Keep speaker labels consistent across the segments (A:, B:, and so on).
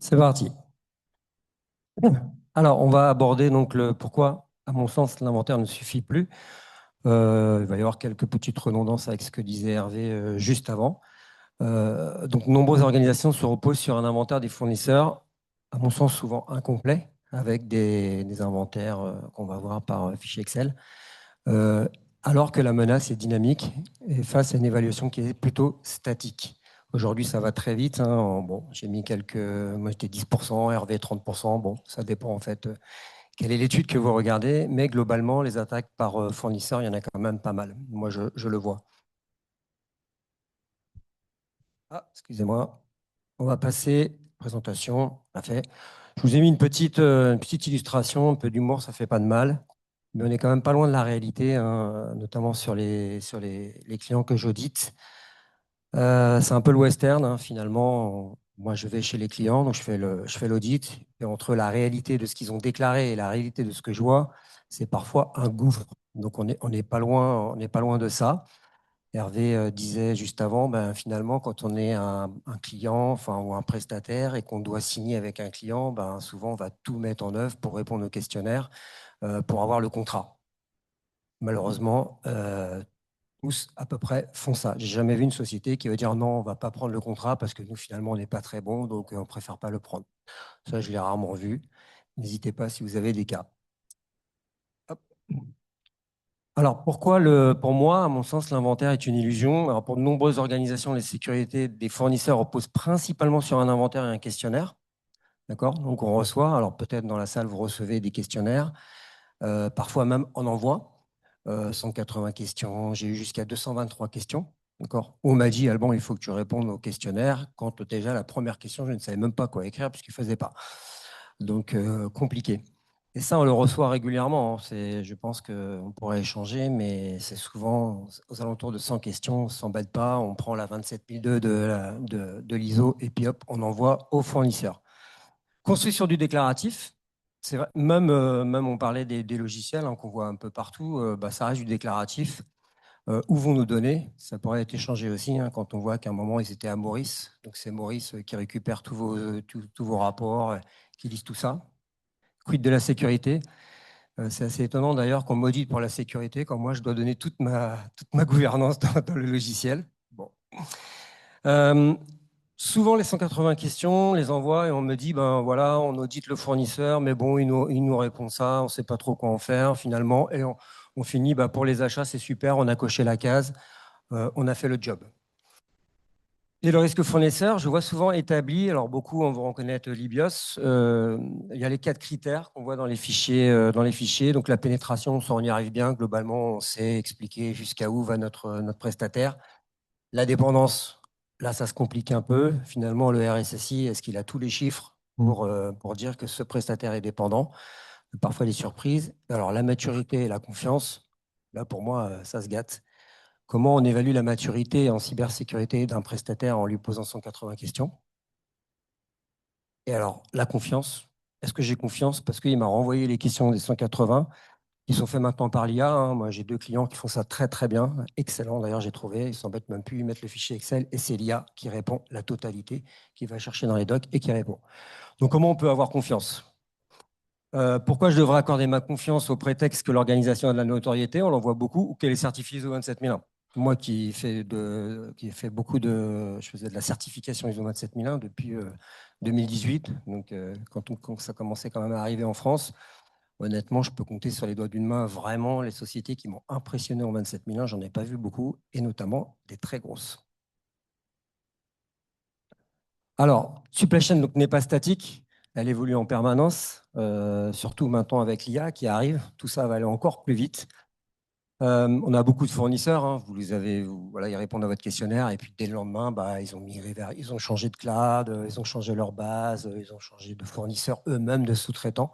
A: C'est parti. Alors, on va aborder donc le pourquoi, à mon sens, l'inventaire ne suffit plus. Il va y avoir quelques petites redondances avec ce que disait Hervé juste avant. Donc, nombreuses organisations se reposent sur un inventaire des fournisseurs, à mon sens, souvent incomplet, avec des inventaires qu'on va voir par fichier Excel, euh, alors que la menace est dynamique et face à une évaluation qui est plutôt statique. Aujourd'hui, ça va très vite, hein. Bon, j'ai mis quelques, moi j'étais 10%, Hervé 30%. Bon, ça dépend en fait quelle est l'étude que vous regardez, mais globalement, les attaques par fournisseur, il y en a quand même pas mal. Moi, je le vois. Ah, excusez-moi. On va passer. Présentation, parfait. Je vous ai mis une petite illustration, un peu d'humour, ça fait pas de mal. Mais on est quand même pas loin de la réalité, hein, notamment sur les clients que j'audite. C'est un peu le western, hein, finalement. Moi, je vais chez les clients, donc je fais l'audit. Et entre la réalité de ce qu'ils ont déclaré et la réalité de ce que je vois, c'est parfois un gouffre. Donc, on n'est pas loin, on n'est pas loin de ça. Hervé disait juste avant, ben, finalement, quand on est un client, enfin, ou un prestataire et qu'on doit signer avec un client, ben, souvent, on va tout mettre en œuvre pour répondre au questionnaire, pour avoir le contrat. Malheureusement, tous à peu près font ça. J'ai jamais vu une société qui va dire non, on va pas prendre le contrat parce que nous finalement on n'est pas très bon, donc on préfère pas le prendre. Ça, je l'ai rarement vu. N'hésitez pas si vous avez des cas. Hop. Alors pourquoi pour moi, à mon sens, l'inventaire est une illusion. Alors pour de nombreuses organisations, les sécurités des fournisseurs reposent principalement sur un inventaire et un questionnaire. D'accord? Donc on reçoit, alors peut-être dans la salle vous recevez des questionnaires, parfois même on envoie 180 questions. J'ai eu jusqu'à 223 questions. D'accord. On m'a dit, Alban, il faut que tu répondes au questionnaire. Quand déjà la première question, je ne savais même pas quoi écrire parce qu'il ne faisait pas. Donc, compliqué. Et ça, on le reçoit régulièrement, hein. Je pense qu'on pourrait échanger, mais c'est souvent aux alentours de 100 questions. On ne s'embête pas. On prend la 27002 de l'ISO et puis hop, on envoie au fournisseur. Construit sur du déclaratif, c'est vrai, même on parlait des logiciels hein, qu'on voit un peu partout, bah, ça reste du déclaratif. Où vont nos données? Ça pourrait être échangé aussi hein, quand on voit qu'à un moment ils étaient à Maurice. Donc c'est Maurice qui récupère tous vos rapports, qui lise tout ça. Quid de la sécurité? C'est assez étonnant d'ailleurs qu'on m'audite pour la sécurité quand moi je dois donner toute ma gouvernance dans le logiciel. Bon. Euh, Souvent, les 180 questions, on les envoie et on me dit, ben voilà, on audite le fournisseur, mais bon, il nous répond ça, on ne sait pas trop quoi en faire finalement. Et on finit, bah, pour les achats, c'est super, on a coché la case, on a fait le job. Et le risque fournisseur, je vois souvent établi, alors beaucoup vont reconnaître l'IBIOS, il y a les 4 critères qu'on voit dans les fichiers. Donc la pénétration, ça on y arrive bien, globalement, on sait expliquer jusqu'à où va notre prestataire. La dépendance, là, ça se complique un peu. Finalement, le RSSI, est-ce qu'il a tous les chiffres pour dire que ce prestataire est dépendant? Parfois, des surprises. Alors, la maturité et la confiance, là, pour moi, ça se gâte. Comment on évalue la maturité en cybersécurité d'un prestataire en lui posant 180 questions? Et alors, la confiance, est-ce que j'ai confiance? Parce qu'il m'a renvoyé les questions des 180 qui sont faits maintenant par l'IA, hein. Moi, j'ai 2 clients qui font ça très, très bien. Excellent, d'ailleurs, j'ai trouvé. Ils ne s'embêtent même plus, ils mettent le fichier Excel et c'est l'IA qui répond la totalité, qui va chercher dans les docs et qui répond. Donc, comment on peut avoir confiance? Pourquoi je devrais accorder ma confiance au prétexte que l'organisation a de la notoriété, on l'en voit beaucoup, ou qu'elle est certifiée ISO 27001? Moi qui ai fait beaucoup je faisais de la certification ISO 27001 depuis 2018, donc quand ça commençait quand même à arriver en France. Honnêtement, je peux compter sur les doigts d'une main vraiment les sociétés qui m'ont impressionné en 27001. J'en ai pas vu beaucoup, et notamment des très grosses. Alors, supply chain donc, n'est pas statique, elle évolue en permanence, surtout maintenant avec l'IA qui arrive. Tout ça va aller encore plus vite. On a beaucoup de fournisseurs, hein. Voilà, ils répondent à votre questionnaire et puis dès le lendemain, bah, ils ont changé de cloud, ils ont changé leur base, ils ont changé de fournisseur eux-mêmes, de sous-traitants.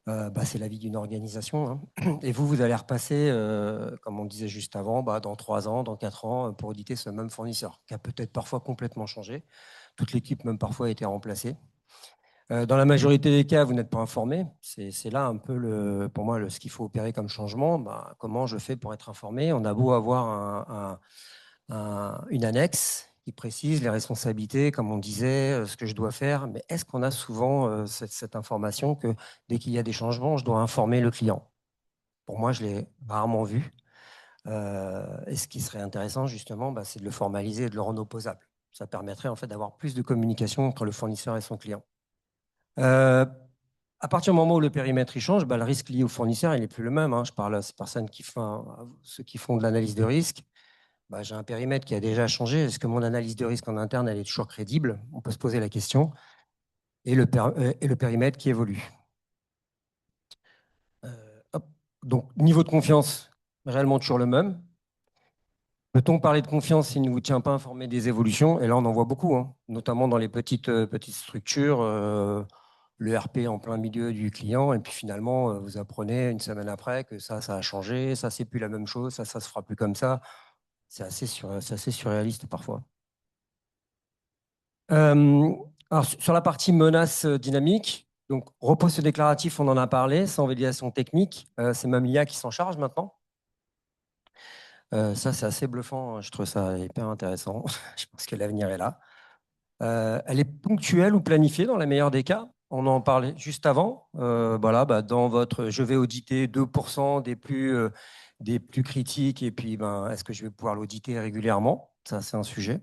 A: Bah, c'est la vie d'une organisation, hein. Et vous allez repasser, comme on disait juste avant, bah, dans 3 ans, dans 4 ans, pour auditer ce même fournisseur, qui a peut-être parfois complètement changé. Toute l'équipe, même parfois, a été remplacée. Dans la majorité des cas, vous n'êtes pas informé. C'est là un peu, pour moi, ce qu'il faut opérer comme changement. Bah, comment je fais pour être informé? On a beau avoir une annexe qui précise les responsabilités, comme on disait, ce que je dois faire. Mais est-ce qu'on a souvent cette information que dès qu'il y a des changements, je dois informer le client? Pour moi, je l'ai rarement vu. Et ce qui serait intéressant, justement, bah, c'est de le formaliser et de le rendre opposable. Ça permettrait en fait d'avoir plus de communication entre le fournisseur et son client. Euh, à partir du moment où le périmètre il change, bah, le risque lié au fournisseur il n'est plus le même, hein. Je parle à ces personnes qui font, ceux qui font de l'analyse de risque. Bah, j'ai un périmètre qui a déjà changé. Est-ce que mon analyse de risque en interne elle est toujours crédible? On peut se poser la question. Et le périmètre qui évolue. Hop. Donc, niveau de confiance, réellement toujours le même. Peut-on parler de confiance s'il ne vous tient pas informé des évolutions? Et là, on en voit beaucoup, hein, notamment dans les petites structures, le RP en plein milieu du client, et puis finalement, vous apprenez une semaine après que ça a changé, ça, c'est plus la même chose, ça se fera plus comme ça. C'est assez surréaliste parfois. Euh, alors, sur la partie menace dynamique, donc repose déclaratif, on en a parlé, sans validation technique, c'est même l'IA qui s'en charge maintenant. Ça, c'est assez bluffant, hein. Je trouve ça hyper intéressant. Je pense que l'avenir est là. Elle est ponctuelle ou planifiée dans la meilleure des cas. On en parlait juste avant. Voilà, bah, dans votre, je vais auditer 2% des plus critiques et puis ben, est-ce que je vais pouvoir l'auditer régulièrement? Ça, c'est un sujet.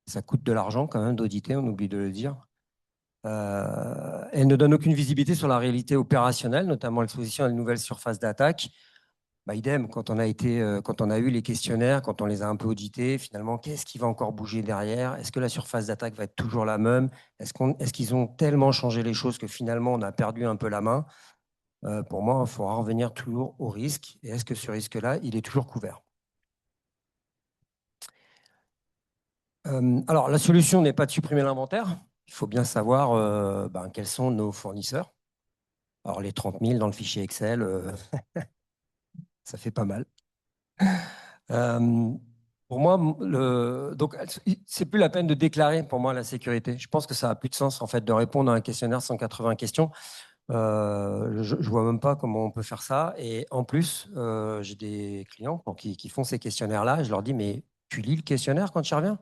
A: Ça coûte de l'argent quand même d'auditer, on oublie de le dire. Elle ne donne aucune visibilité sur la réalité opérationnelle, notamment l'exposition à de nouvelles surfaces d'attaque. Bah, idem, quand on a eu les questionnaires, quand on les a un peu audités, finalement, qu'est-ce qui va encore bouger derrière? Est-ce que la surface d'attaque va être toujours la même? Est-ce qu'ils ont tellement changé les choses que finalement, on a perdu un peu la main? Pour moi, il faudra revenir toujours au risque. Et est-ce que ce risque-là, il est toujours couvert? Alors, la solution n'est pas de supprimer l'inventaire. Il faut bien savoir ben, quels sont nos fournisseurs. Alors, les 30 000 dans le fichier Excel, ça fait pas mal. Euh, pour moi, donc c'est plus la peine de déclarer pour moi la sécurité. Je pense que ça a plus de sens en fait de répondre à un questionnaire 180 questions. Je vois même pas comment on peut faire ça. Et en plus, j'ai des clients qui font ces questionnaires-là. Je leur dis, mais tu lis le questionnaire quand tu reviens?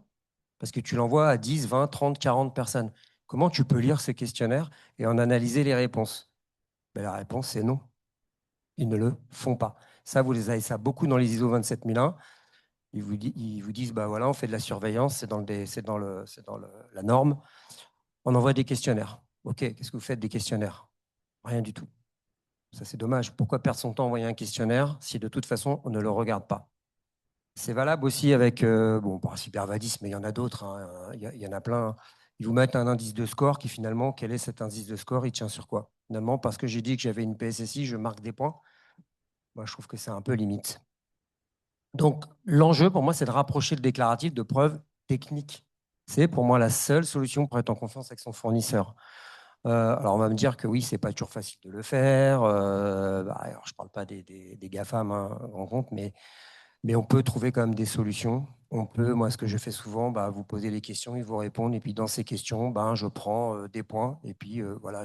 A: Parce que tu l'envoies à 10, 20, 30, 40 personnes. Comment tu peux lire ce questionnaire et en analyser les réponses? Ben, la réponse, c'est non. Ils ne le font pas. Ça, vous les avez ça beaucoup dans les ISO 27001. Ils vous disent, bah voilà, on fait de la surveillance, c'est dans la norme. On envoie des questionnaires. OK, qu'est-ce que vous faites des questionnaires? Rien du tout. Ça, c'est dommage. Pourquoi perdre son temps à envoyer un questionnaire si de toute façon, on ne le regarde pas? C'est valable aussi avec, bon, par Cybervadis, mais il y en a d'autres, hein. Il y en a plein. Ils vous mettent un indice de score qui finalement, quel est cet indice de score? Il tient sur quoi? Finalement, parce que j'ai dit que j'avais une PSSI, je marque des points. Moi, je trouve que c'est un peu limite. Donc, l'enjeu pour moi, c'est de rapprocher le déclaratif de preuves techniques. C'est pour moi la seule solution pour être en confiance avec son fournisseur. Alors, on va me dire que oui, c'est pas toujours facile de le faire. Bah, alors, je ne parle pas des GAFAM, hein, grand compte, mais on peut trouver quand même des solutions. On peut, moi, ce que je fais souvent, bah, vous posez des questions, ils vous répondent, et puis dans ces questions, ben, je prends des points, et puis voilà,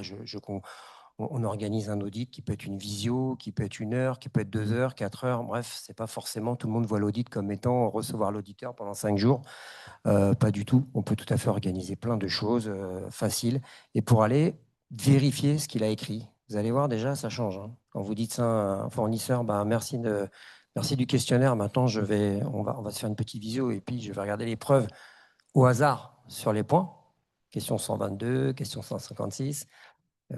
A: on organise un audit qui peut être une visio, qui peut être 1 heure, qui peut être 2 heures, 4 heures. Bref, c'est pas forcément tout le monde voit l'audit comme étant recevoir l'auditeur pendant 5 jours. Pas du tout. On peut tout à fait organiser plein de choses faciles et pour aller vérifier ce qu'il a écrit. Vous allez voir déjà, ça change, hein. Quand vous dites ça à un fournisseur, bah, merci du questionnaire. Maintenant, on va se faire une petite visio et puis je vais regarder les preuves au hasard sur les points. Question 122, question 156.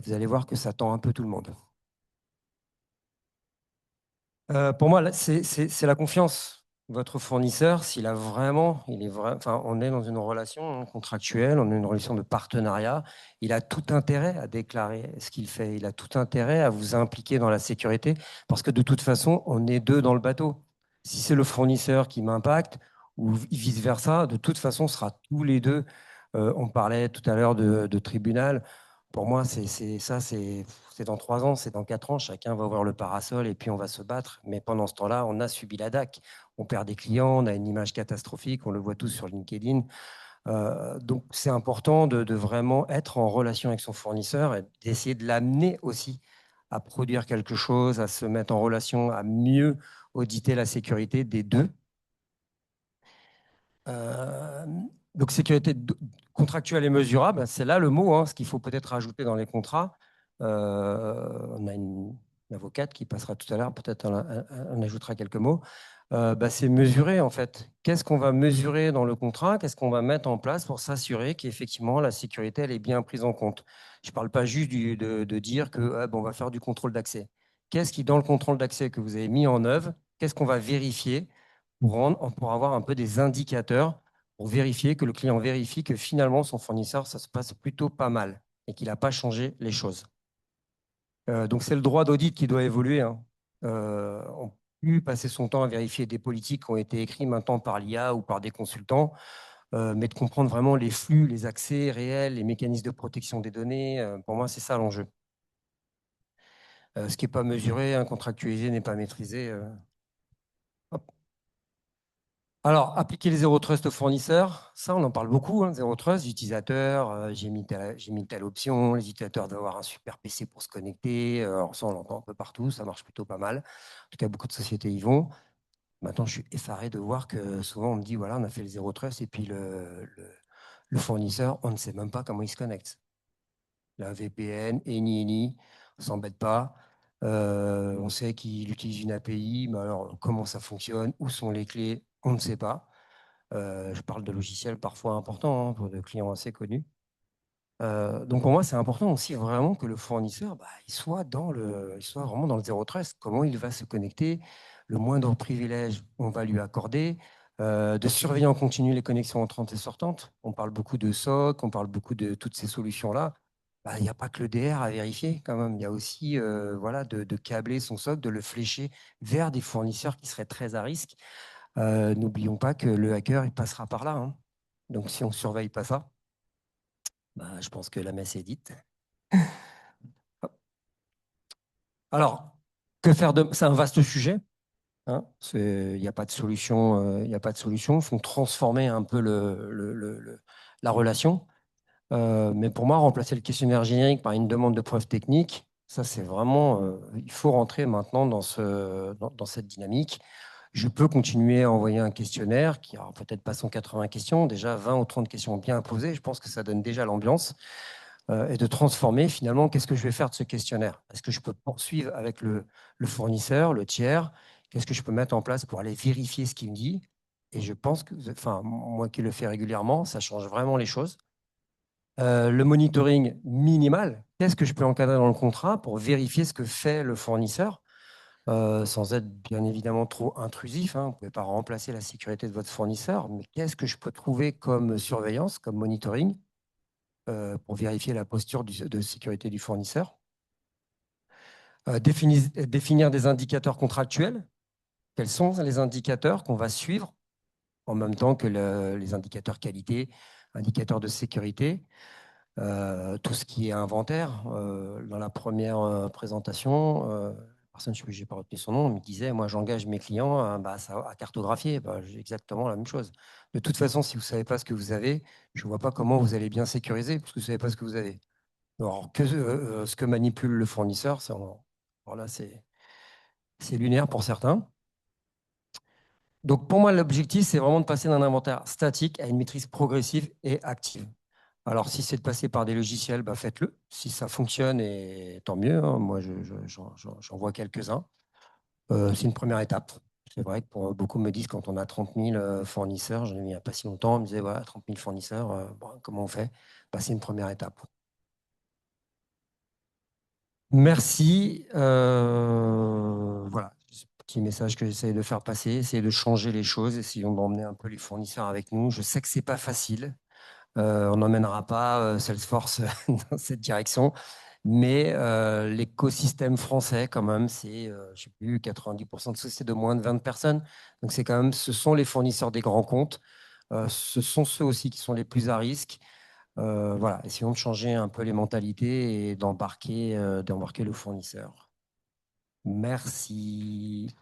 A: Vous allez voir que ça tend un peu tout le monde. Pour moi, c'est la confiance. Votre fournisseur, s'il a vraiment, il est vrai, enfin, on est dans une relation contractuelle, on est dans une relation de partenariat. Il a tout intérêt à déclarer ce qu'il fait. Il a tout intérêt à vous impliquer dans la sécurité, parce que de toute façon, on est deux dans le bateau. Si c'est le fournisseur qui m'impacte ou vice versa, de toute façon, on sera tous les deux. On parlait tout à l'heure de tribunal. Pour moi, c'est dans 3 ans, c'est dans 4 ans, chacun va ouvrir le parasol et puis on va se battre. Mais pendant ce temps-là, on a subi la DAC. On perd des clients, on a une image catastrophique, on le voit tous sur LinkedIn. Donc c'est important de vraiment être en relation avec son fournisseur et d'essayer de l'amener aussi à produire quelque chose, à se mettre en relation, à mieux auditer la sécurité des deux. Euh, Donc, sécurité contractuelle et mesurable, c'est là le mot, hein, ce qu'il faut peut-être rajouter dans les contrats. On a une avocate qui passera tout à l'heure, peut-être on ajoutera quelques mots. C'est mesurer, en fait. Qu'est-ce qu'on va mesurer dans le contrat? Qu'est-ce qu'on va mettre en place pour s'assurer qu'effectivement la sécurité elle est bien prise en compte? Je ne parle pas juste de dire que on va faire du contrôle d'accès. Qu'est-ce qui, dans le contrôle d'accès que vous avez mis en œuvre, qu'est-ce qu'on va vérifier pour avoir un peu des indicateurs pour vérifier que le client vérifie que finalement son fournisseur, ça se passe plutôt pas mal et qu'il n'a pas changé les choses. Donc c'est le droit d'audit qui doit évoluer, hein. On ne peut plus passer son temps à vérifier des politiques qui ont été écrites maintenant par l'IA ou par des consultants, mais de comprendre vraiment les flux, les accès réels, les mécanismes de protection des données. Pour moi, c'est ça l'enjeu. Ce qui n'est pas mesuré, contractualisé, n'est pas maîtrisé. Hop. Alors, appliquer les zéro trust aux fournisseurs, ça, on en parle beaucoup, hein, zéro trust, utilisateur, j'ai mis telle option, les utilisateurs doivent avoir un super PC pour se connecter. Alors ça, on l'entend un peu partout, ça marche plutôt pas mal. En tout cas, beaucoup de sociétés y vont. Maintenant, je suis effaré de voir que souvent, on me dit, voilà, on a fait le zéro trust, et puis le fournisseur, on ne sait même pas comment il se connecte. La VPN, Eni, on ne s'embête pas. On sait qu'il utilise une API, mais alors comment ça fonctionne, où sont les clés, on ne sait pas. Je parle de logiciels parfois importants, hein, pour des clients assez connus. Donc pour moi, c'est important aussi vraiment que le fournisseur il soit vraiment dans le zéro trust. Comment il va se connecter, le moindre privilège, on va lui accorder. De surveiller en continu les connexions entrantes et sortantes. On parle beaucoup de SOC, on parle beaucoup de toutes ces solutions-là. Il n'y a pas que le DR à vérifier quand même. Il y a aussi voilà, de câbler son SOC, de le flécher vers des fournisseurs qui seraient très à risque. N'oublions pas que le hacker, il passera par là, hein. Donc, si on ne surveille pas ça, je pense que la messe est dite. Alors, que faire de... C'est un vaste sujet, hein. Il n'y a pas de solution. Il n'y a pas de solution. Il faut transformer un peu la relation. Mais pour moi, remplacer le questionnaire générique par une demande de preuve technique, ça, c'est vraiment... il faut rentrer maintenant dans cette dynamique. Je peux continuer à envoyer un questionnaire qui aura peut-être pas 180 questions, déjà 20 ou 30 questions bien posées. Je pense que ça donne déjà l'ambiance. Et de transformer finalement, qu'est-ce que je vais faire de ce questionnaire? Est-ce que je peux poursuivre avec le fournisseur, le tiers? Qu'est-ce que je peux mettre en place pour aller vérifier ce qu'il me dit? Et je pense que, enfin, moi qui le fais régulièrement, ça change vraiment les choses. Le monitoring minimal, qu'est-ce que je peux encadrer dans le contrat pour vérifier ce que fait le fournisseur? Sans être bien évidemment trop intrusif, hein. Vous ne pouvez pas remplacer la sécurité de votre fournisseur, mais qu'est-ce que je peux trouver comme surveillance, comme monitoring, pour vérifier la posture de sécurité du fournisseur? Définir des indicateurs contractuels. Quels sont les indicateurs qu'on va suivre en même temps que les indicateurs qualité, indicateurs de sécurité? Tout ce qui est inventaire. Dans la première présentation, personne, je n'ai pas retenu son nom, me disait, moi j'engage mes clients à cartographier. J'ai exactement la même chose. De toute façon, si vous ne savez pas ce que vous avez, je ne vois pas comment vous allez bien sécuriser, parce que vous ne savez pas ce que vous avez. Alors, ce que manipule le fournisseur, voilà, c'est lunaire pour certains. Donc pour moi, l'objectif, c'est vraiment de passer d'un inventaire statique à une maîtrise progressive et active. Alors, si c'est de passer par des logiciels, faites-le. Si ça fonctionne, et tant mieux, hein. Moi, j'en vois quelques-uns. C'est une première étape. C'est vrai que pour beaucoup me disent quand on a 30 000 fournisseurs, j'en ai mis il n'y a pas si longtemps, on me disait voilà, 30 000 fournisseurs, comment on fait? C'est une première étape. Merci. Voilà, petit message que j'essaie de faire passer, essayer de changer les choses, essayons d'emmener un peu les fournisseurs avec nous. Je sais que c'est pas facile. On n'emmènera pas Salesforce dans cette direction. Mais l'écosystème français, quand même, c'est, je sais plus, 90% de sociétés de moins de 20 personnes. Donc, c'est quand même, ce sont les fournisseurs des grands comptes. Ce sont ceux aussi qui sont les plus à risque. Voilà, essayons de changer un peu les mentalités et d'embarquer le fournisseur. Merci.